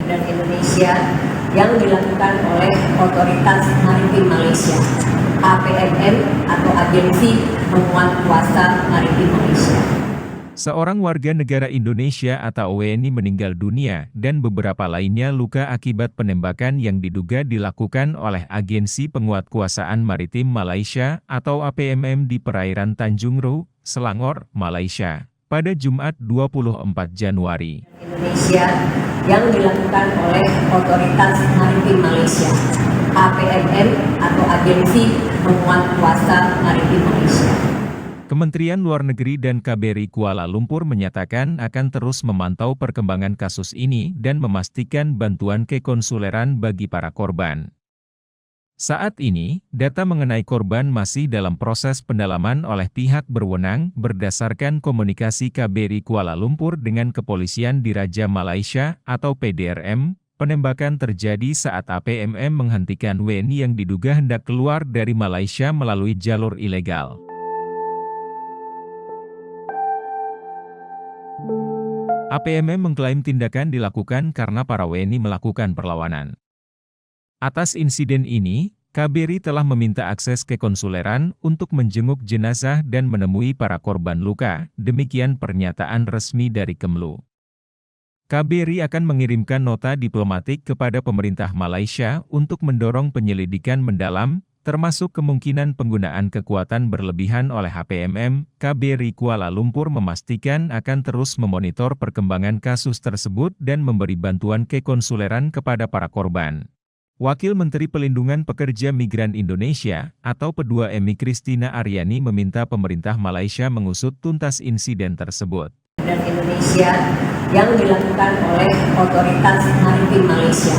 Migran Indonesia yang dilakukan oleh Otoritas Maritim Malaysia (APMM) atau Agensi Penguatkuasa Maritim Malaysia. Seorang warga negara Indonesia atau WNI meninggal dunia dan beberapa lainnya luka akibat penembakan yang diduga dilakukan oleh Agensi Penguatkuasaan Maritim Malaysia atau APMM di perairan Tanjung Ru, Selangor, Malaysia, pada Jumat 24 Januari. Indonesia yang dilakukan oleh Otoritas Maritim Malaysia (APMM) atau Agensi Penguatkuasa Maritim Malaysia. Kementerian Luar Negeri dan KBRI Kuala Lumpur menyatakan akan terus memantau perkembangan kasus ini dan memastikan bantuan kekonsuleran bagi para korban. Saat ini, data mengenai korban masih dalam proses pendalaman oleh pihak berwenang berdasarkan komunikasi KBRI Kuala Lumpur dengan Kepolisian Diraja Malaysia atau PDRM. Penembakan terjadi saat APMM menghentikan WNI yang diduga hendak keluar dari Malaysia melalui jalur ilegal. APMM mengklaim tindakan dilakukan karena para WNI melakukan perlawanan. Atas insiden ini, KBRI telah meminta akses kekonsuleran untuk menjenguk jenazah dan menemui para korban luka, demikian pernyataan resmi dari Kemlu. KBRI akan mengirimkan nota diplomatik kepada pemerintah Malaysia untuk mendorong penyelidikan mendalam, termasuk kemungkinan penggunaan kekuatan berlebihan oleh APMM. KBRI Kuala Lumpur memastikan akan terus memonitor perkembangan kasus tersebut dan memberi bantuan kekonsuleran kepada para korban. Wakil Menteri Pelindungan Pekerja Migran Indonesia, atau P2MI Christina Aryani meminta pemerintah Malaysia mengusut tuntas insiden tersebut. Dan Indonesia yang dilakukan oleh Otoritas Maritim Malaysia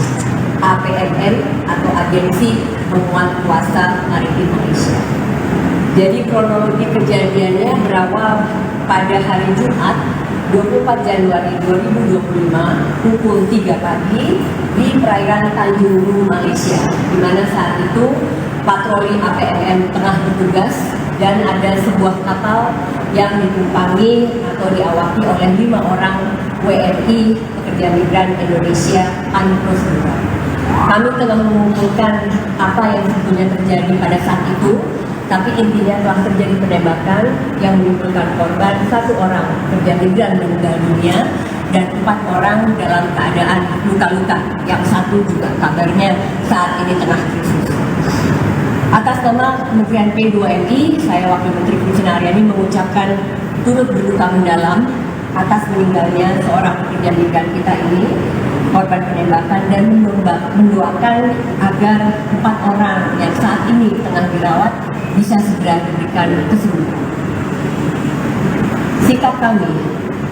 (APMM) atau Agensi Penguatkuasa Maritim Malaysia. Jadi kronologi kejadiannya berawal pada hari Jumat 24 Januari 2025 pukul 3 pagi di perairan Tanjung Ru, Malaysia, di mana saat itu patroli APMM tengah bertugas dan ada sebuah kapal yang ditumpangi atau diawaki oleh 5 orang WNI pekerja migran Indonesia unprocedural. Kami telah mengumpulkan apa yang sebetulnya terjadi pada saat itu, tapi intinya telah terjadi penembakan yang menimbulkan korban 1 orang pekerja migran meninggal dunia dan 4 orang dalam keadaan luka-luka, yang 1 juga kabarnya saat ini tengah krisis. Atas nama Kementerian P2MI, saya Wakil Menteri Christina Aryani mengucapkan turut berduka mendalam atas meninggalnya seorang pekerja migran kita ini, korban penembakan, dan mendoakan agar 4 orang yang saat ini tengah dirawat bisa segera diberikan kesembuhan. Sikap kami,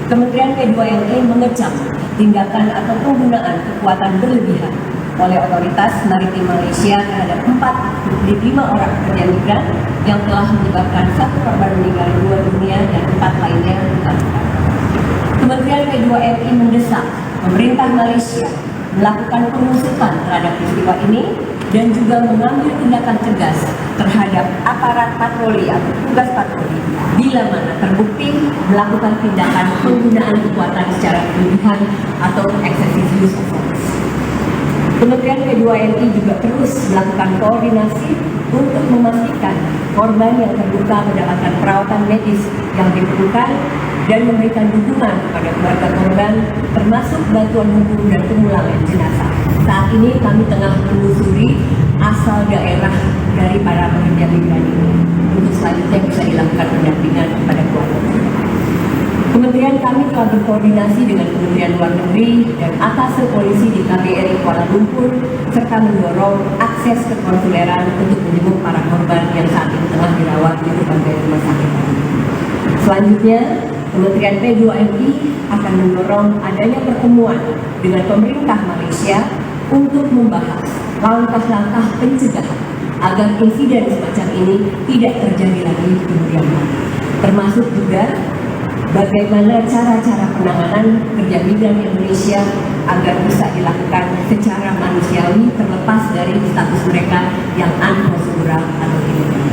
Kementerian P2MI mengecam tindakan atau penggunaan kekuatan berlebihan oleh Otoritas Maritim Malaysia terhadap 5 orang pekerja migran yang telah menyebabkan 1 korban meninggal dunia dan 4 lainnya luka-luka. Kementerian P2MI mendesak pemerintah Malaysia melakukan pengusutan terhadap peristiwa ini dan juga mengambil tindakan tegas terhadap aparat patroli atau petugas patroli bila mana terbukti melakukan tindakan penggunaan kekuatan secara berlebihan atau excessive use of force. Kementerian P2MI juga terus melakukan koordinasi untuk memastikan korban yang terluka mendapatkan perawatan medis yang diperlukan dan memberikan dukungan kepada keluarga korban, termasuk bantuan hukum dan pemulangan jenazah. Saat ini kami tengah menelusuri asal daerah dari para pekerja migran ini untuk selanjutnya bisa dilakukan pendampingan kepada keluarga. Kementerian kami telah berkoordinasi dengan Kementerian Luar Negeri dan atas polisi di KBRI Kuala Lumpur serta mendorong akses kekonsuleran untuk menjenguk para korban yang saat ini tengah dirawat di berbagai rumah sakit. Selanjutnya, Kementerian P2MI akan mendorong adanya pertemuan dengan pemerintah Malaysia untuk membahas langkah-langkah pencegahan agar insiden semacam ini tidak terjadi lagi di kemudian hari, termasuk juga bagaimana cara-cara penanganan pekerja migran Indonesia agar bisa dilakukan secara manusiawi terlepas dari status mereka yang unprocedural atau ilegal.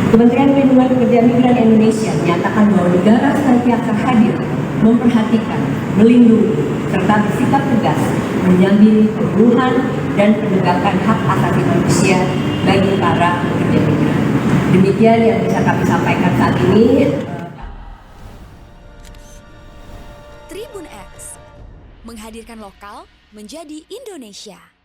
Kementerian Perlindungan Pekerja Migran Indonesia menyatakan bahwa negara senantiasa hadir, memperhatikan, melindungi, serta bersikap tegas menyampingi pemenuhan dan penegakan hak asasi manusia bagi para pekerja migran. Demikian yang bisa kami sampaikan saat ini. Tribun X menghadirkan lokal menjadi Indonesia.